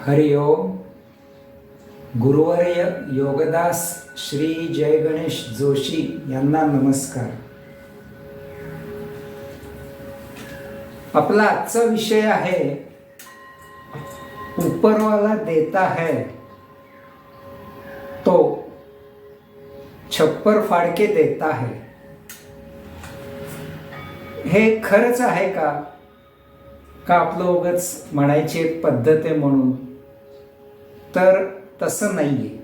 हरि ओम. गुरुवर्य योगदास श्री जय गणेश जोशी यांना नमस्कार. आपला आजचा विषय आहे ऊपरवाला देता है तो छप्पर फाड़के देता है. हे खरंच आहे का आपलं उगाच म्हणायची एक पद्धत आहे म्हणून? तर तसं नाहीये.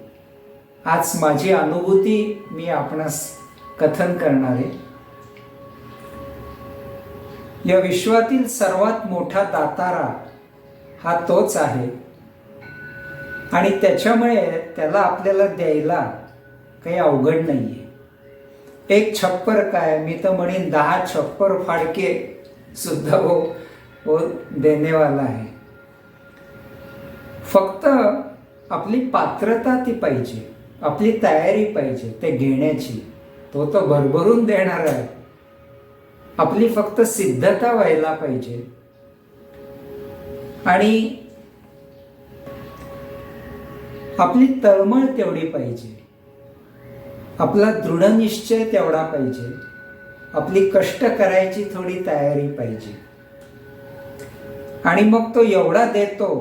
आज माझी अनुभूती मी आपणास कथन करणार आहे. या विश्वातील सर्वात मोठा दातारा हा तोच आहे आणि त्याच्यामुळे त्याला आपल्याला द्यायला काही अवघड नाहीये. एक छप्पर काय, मी तर म्हणेन 10 छप्पर फाडके सुद्धा वो देने वाला है. फक्त आपली पात्रता ती पाहिजे, आपली तयारी पाहिजे ते घेण्याची. तो तर भरभरून देणार आहे. आपली फक्त सिद्धता व्हायला पाहिजे आणि आपली तळमळ तेवढी पाहिजे, आपला दृढनिश्चय तेवढा पाहिजे, आपली कष्ट करायची थोडी तयारी पाहिजे. आणि मग तो एवढा देतो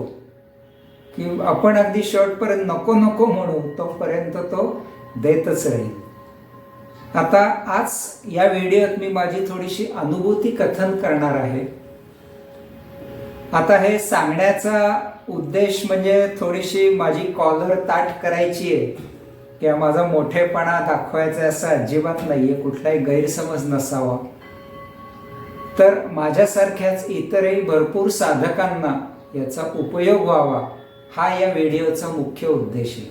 की आपण अगदी शेवटपर्यंत नको नको म्हणू तोपर्यंत तो देतच राहील. आता आज या व्हिडिओत मी माझी थोडीशी अनुभूती कथन करणार आहे. आता हे सांगण्याचा उद्देश म्हणजे थोडीशी माझी कॉलर ताठ करायची आहे किंवा माझा मोठेपणा दाखवायचा असं अजिबात नाहीये, कुठलाही गैरसमज नसावा. तर माझ्यासारख्याच इतरही भरपूर साधकांना याचा उपयोग व्हावा हा या व्हिडिओचा मुख्य उद्देश आहे.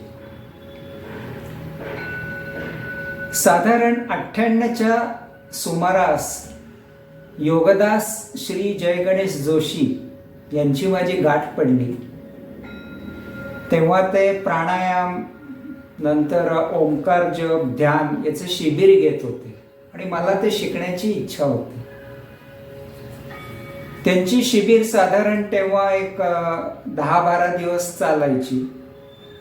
साधारण 98च्या सुमारास योगदास श्री जय गणेश जोशी यांची माझी गाठ पडली. तेव्हा ते प्राणायाम नंतर ओंकार जप ध्यान याचे शिबिर घेत होते आणि मला ते शिकण्याची इच्छा होती. त्यांची शिबिर साधारण तेव्हा एक 10-12 दिवस चालायची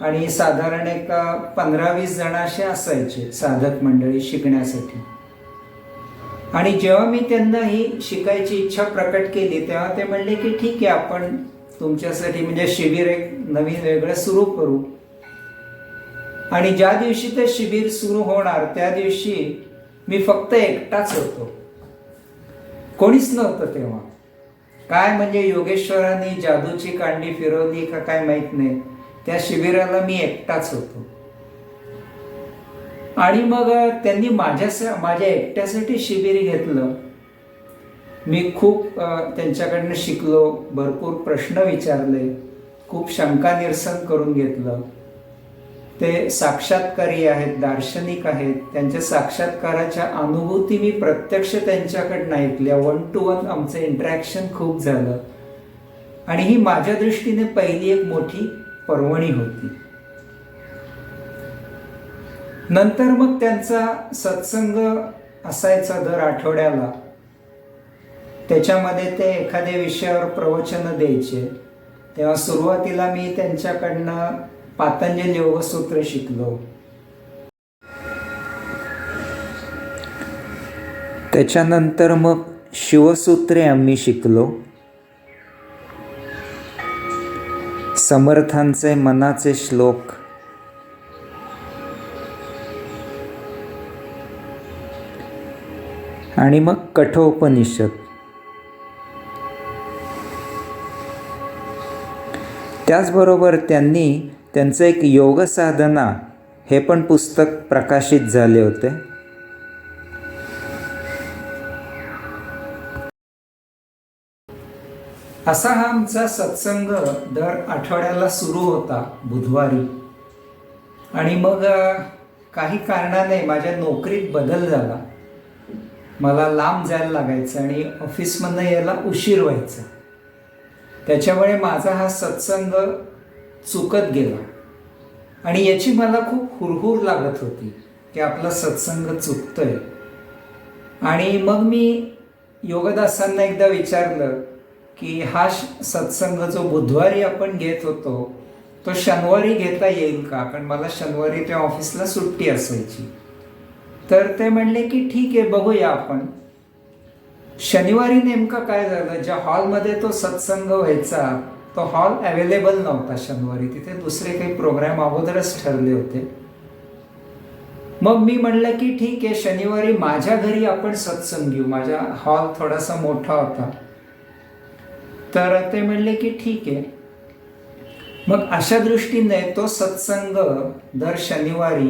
आणि साधारण एक 15-20 जण असे असायचे साधक मंडळी शिकण्यासाठी. आणि जेव्हा मी त्यांना ही शिकायची इच्छा प्रकट केली तेव्हा ते म्हणले की ठीक आहे, आपण तुमच्यासाठी म्हणजे शिबिर एक नवीन वेगळं सुरू करू. आणि ज्या दिवशी ते शिबिर सुरू होणार त्या दिवशी मी फक्त एकटाच होतो, कोणीच नव्हतं तेव्हा. काय म्हणजे योगेश्वरांनी जादूची कांडी फिरवली का काय माहित नाही, त्या शिबिराला मी एकटाच होतो. आणि मग त्यांनी माझ्या एकट्यासाठी शिबिर घेतलं. मी खूप त्यांच्याकडनं शिकलो, भरपूर प्रश्न विचारले, खूप शंका निरसन करून घेतलं. ते साक्षात्कारी आहेत, दार्शनिक आहेत. त्यांच्या साक्षात्काराच्या अनुभूती मी प्रत्यक्ष त्यांच्याकडनं ऐकल्या. 1 to 1 आमचं इंटरॅक्शन खूप झालं आणि ही माझ्या दृष्टीने पहिली एक मोठी पर्वणी होती. नंतर मग त्यांचा सत्संग असायचा दर आठवड्याला. त्याच्यामध्ये ते एखाद्या विषयावर प्रवचन द्यायचे. तेव्हा सुरुवातीला मी त्यांच्याकडनं पातंजल योगसूत्र शिकलो. त्याच्यानंतर मग शिवसूत्रे आम्ही शिकलो. समर्थांचे मनाचे श्लोक, आणि मग कठोपनिषद. त्याचबरोबर त्यांनी त्यांचं एक योग साधना हे पण पुस्तक प्रकाशित झाले होते. असा हा आमचा सत्संग दर आठवड्याला सुरू होता बुधवारी. आणि मग काही कारणाने माझ्या नोकरीत बदल झाला. मला लांब जायला लागायचं आणि ऑफिसमधनं यायला उशीर व्हायचा. त्याच्यामुळे माझा हा सत्संग चुकत गेला आणि याची मला खूप हुरहुर लागत होती की आपला सत्संग चुकतोय. आणि मग मी योगदासांना एकदा विचारलं की हा सत्संग जो बुधवारी आपण घेत होतो तो शनिवारी घेता येईल का, कारण मला शनिवारी त्या ऑफिसला सुट्टी असायची. तर ते म्हणले की ठीक आहे, बघूया आपण. शनिवारी नेमकं काय झालं, ज्या हॉलमध्ये तो सत्संग व्हायचा तो हॉल अवेलेबल नव्हता शनिवारी. तिथे दुसरे काही प्रोग्राम अगोदरच ठरले होते. मग मी म्हणलं की ठीक आहे, शनिवारी माझ्या घरी आपण सत्संग घेऊ. माझा हॉल थोडासा मोठा होता. तर ते म्हणले की ठीक आहे. मग अशा दृष्टीने तो सत्संग दर शनिवारी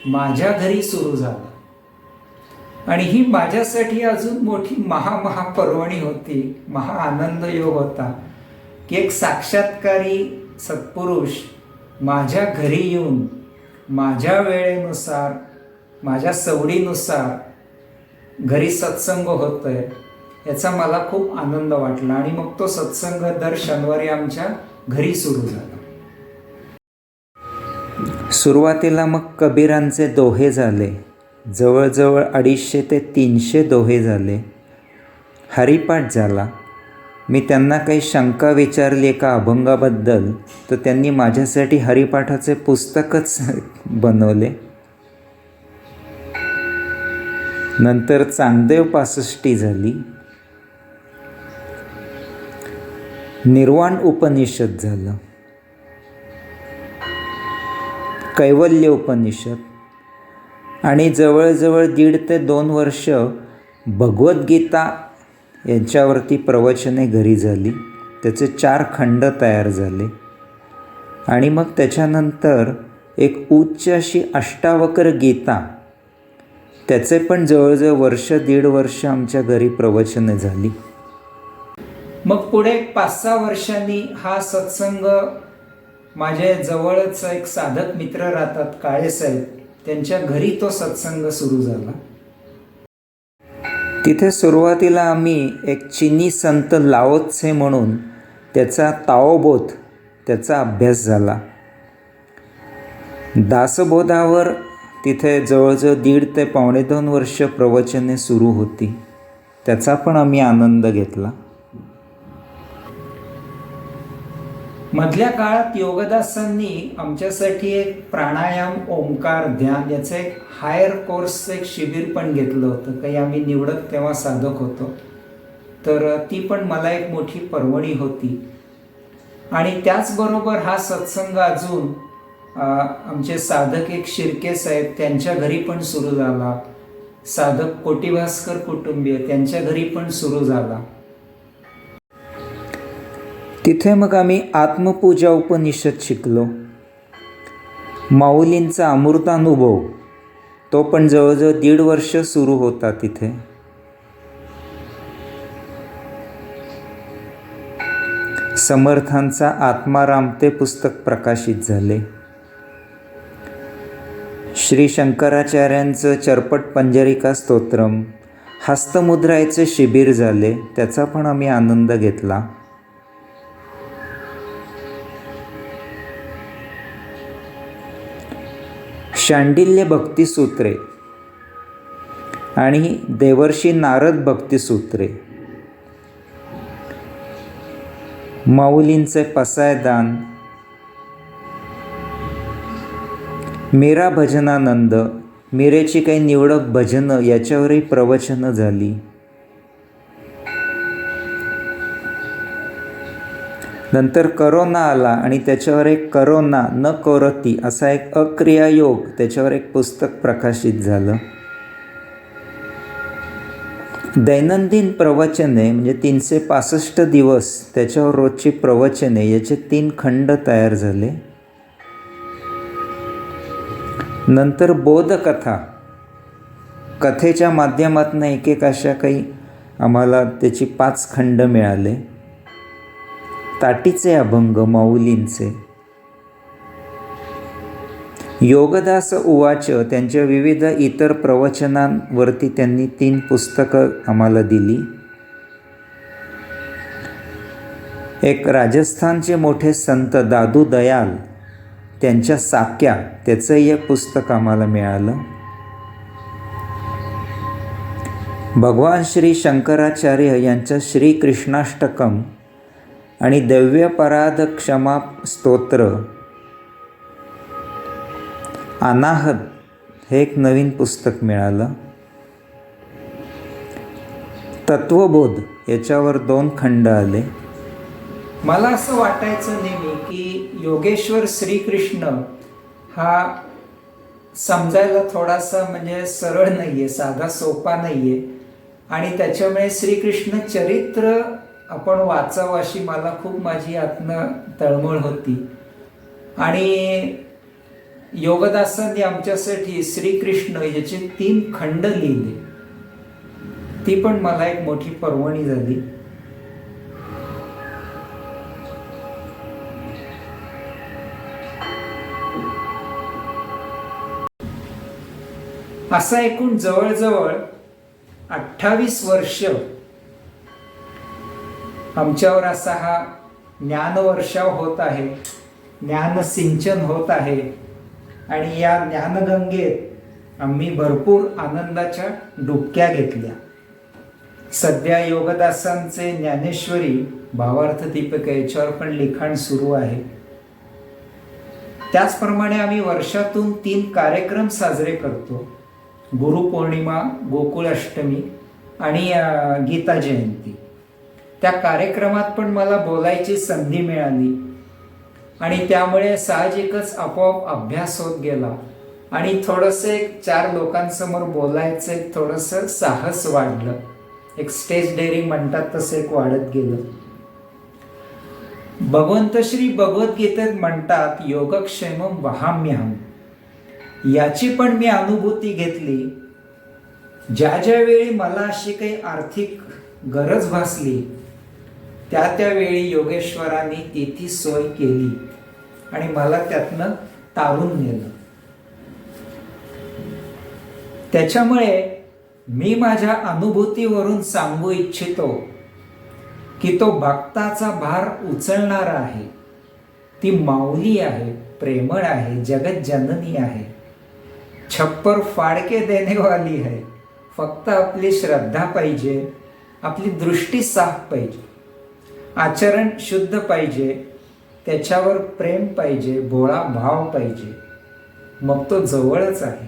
माझ्या घरी सुरू झाला. आणि ही माझ्यासाठी अजून मोठी महापर्वणी होती, आनंद योग होता की एक साक्षात्कारी सत्पुरुष माझ्या घरी येऊन माझ्या वेळेनुसार, माझ्या सवडीनुसार घरी सत्संग होतोय, याचा मला खूप आनंद वाटला. आणि मग तो सत्संग दर शनिवारी आमच्या घरी सुरू झाला. सुरुवातीला मग कबीरांचे दोहे झाले, जवळजवळ 250 ते 300 दोहे झाले. हरिपाठ झाला. मी त्यांना काही शंका विचारली एका अभंगाबद्दल, तर त्यांनी माझ्यासाठी हरिपाठाचे पुस्तकच बनवले. नंतर चांगदेव पासष्टी झाली. निर्वाण उपनिषद झालं, कैवल्य उपनिषद, आणि जवळजवळ 1.5 ते 2 वर्ष भगवद्गीता यांच्यावरती प्रवचने घरी झाली. त्याचे 4 खंड तयार झाले. आणि मग त्याच्यानंतर एक उच्च अशी अष्टावक्र गीता, त्याचे पण जवळजवळ 1.5 वर्ष आमच्या घरी प्रवचने झाली. मग पुढे 5-6 वर्षांनी हा सत्संग, माझे जवळच एक साधक मित्र राहतात काळेसाहेब, त्यांच्या घरी तो सत्संग सुरू झाला. तिथे सुरुवातीला आम्ही एक चिनी संत लाओ त्से म्हणून त्याचा ताओबोध, त्याचा अभ्यास झाला. दासबोधावर तिथे जवळजवळ 1.5 ते 2.5 वर्ष प्रवचने सुरू होती. त्याचा पण आम्ही आनंद घेतला. मधल्या काळात योगदासांनी आमच्यासाठी एक प्राणायाम, ओंकार, ध्यान याचं एक हायर कोर्सचं एक शिबिर पण घेतलं होतं. काही आम्ही निवडक तेव्हा साधक होतो. तर ती पण मला एक मोठी पर्वणी होती. आणि त्याचबरोबर हा सत्संग अजून आमचे साधक एक शिर्के साहेब, त्यांच्या घरी पण सुरू झाला. साधक कोटीभास्कर कुटुंबीय, त्यांच्या घरी पण सुरू झाला. तिथे मग आम्ही आत्मपूजा उपनिषद शिकलो. माऊलींचा अमृतानुभव, तो पण जवळजवळ 1.5 वर्ष सुरू होता तिथे. समर्थांचा आत्माराम ते पुस्तक प्रकाशित झाले. श्री शंकराचार्यांचं चरपट पंजरिका स्तोत्रम, हस्तमुद्रायचे शिबिर झाले. त्याचा पण आम्ही आनंद घेतला. शांडिल्य भक्तिसूत्रे आणि देवर्षी नारद भक्तिसूत्रे, माऊलींचे पसायदान, मीरा भजनानंद, मीरेची काही निवडक भजनं, याच्यावरही प्रवचनं झाली. नंतर करोना आला आणि त्याच्यावर एक करोना न कोरती असा एक अक्रियायोग, त्याच्यावर एक पुस्तक प्रकाशित झालं. दैनंदिन प्रवचने म्हणजे 365 दिवस त्याच्यावर रोजची प्रवचने, याचे 3 खंड तयार झाले. नंतर बोधकथा, कथेच्या माध्यमातून एक अशा काही आम्हाला त्याची 5 खंड मिळाले. ताटीचे अभंग माऊलींचे. योगदास उवाच, त्यांच्या विविध इतर प्रवचनांवरती त्यांनी 3 पुस्तकं आम्हाला दिली. एक राजस्थानचे मोठे संत दादू दयाल, त्यांच्या साक्या, त्याचंही एक पुस्तक आम्हाला मिळालं. भगवान श्री शंकराचार्य यांचं श्रीकृष्णाष्टकम, आणि दव्यपराध क्षमा स्तोत्र अनाहत हे एक नवीन पुस्तक मिळालं. तत्वबोध याच्यावर 2 खंड आले. मला असं वाटायचं नेहमी की योगेश्वर श्रीकृष्ण हा समजायला थोडासा म्हणजे सरळ नाही आहे, साधा सोपा नाही आहे. आणि त्याच्यामुळे श्रीकृष्ण चरित्र आपण वाचावं अशी मला खूप माझी आत्म तळमळ होती. आणि योगदासांनी आमच्यासाठी श्रीकृष्ण याचे 3 खंड लिहिले. ती पण मला एक मोठी पर्वणी झाली. असा एकूण जवळजवळ 28 वर्ष आमच्यावर असा हा ज्ञानवर्षाव होत आहे, ज्ञानसिंचन होत आहे. आणि या ज्ञानगंगेत आम्ही भरपूर आनंदाच्या डुबक्या घेतल्या. सध्या योगदासांचे ज्ञानेश्वरी भावार्थ दीपिका याच्यावर पण लिखाण सुरू आहे. त्याचप्रमाणे आम्ही वर्षातून 3 कार्यक्रम साजरे करतो. गुरुपौर्णिमा, गोकुळाष्टमी आणि गीता जयंती. त्या कार्यक्रमात पण मला बोलायची संधी मिळाली आणि त्यामुळे साहजिकच आपोआप अभ्यास होत गेला आणि थोडंसं एक 4 लोकांसमोर बोलायचं एक थोडंसं साहस वाढलं. एक स्टेज डेअरिंग म्हणतात तसं एक वाढत गेलं. भगवंत श्री भगवद्गीतेत म्हणतात योगक्षेमम वहाम्यहम. याची पण मी अनुभूती घेतली. ज्या वेळी मला अशी काही आर्थिक गरज भासली त्यावेळी योगेश्वरांनी ती सोय केली आणि मला त्यातनं तारून नेलं. त्याच्यामुळे मी माझ्या अनुभूतीवरून सांगू इच्छितो की तो भक्ताचा भार उचलणारा आहे. ती माऊली आहे, प्रेमळ आहे, जगत जननी आहे, छप्पर फाडके देने वाली है. फक्त आपली श्रद्धा पाहिजे, आपली दृष्टी साफ पाहिजे, आचरण शुद्ध पाहिजे, त्याच्यावर प्रेम पाहिजे, भोळा भाव पाहिजे, मग तो जवळच आहे.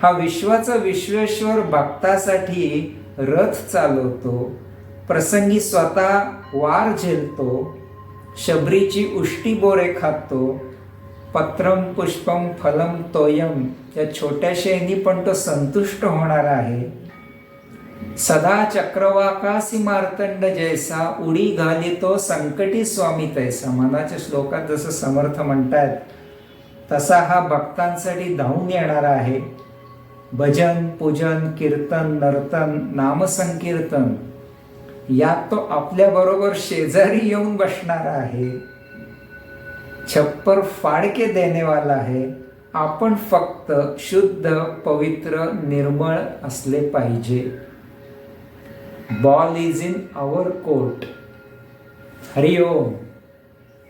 हा विश्वाचा विश्वेश्वर भक्तासाठी रथ चालवतो, प्रसंगी स्वतः वार झेलतो, शबरीची उष्टी बोरे खातो, पत्रम पुष्पम फलम तोयम या छोट्याशाईनी पण तो संतुष्ट होणार आहे. सदा चक्रवाकासी मार्तंड जैसा, उडी घालितो संकटी स्वामी तैसा. मनाच्या श्लोकात जसं समर्थ म्हणतात तसा हा भक्तांसाठी धावून येणारा आहे. भजन, पूजन, कीर्तन, नर्तन, नामसंकीर्तन यात तो आपल्या बरोबर शेजारी येऊन बसणारा आहे. छप्पर फाडके देने वाला आहे. आपण फक्त शुद्ध, पवित्र, निर्मळ असले पाहिजे. Ball is in our court. Hariom.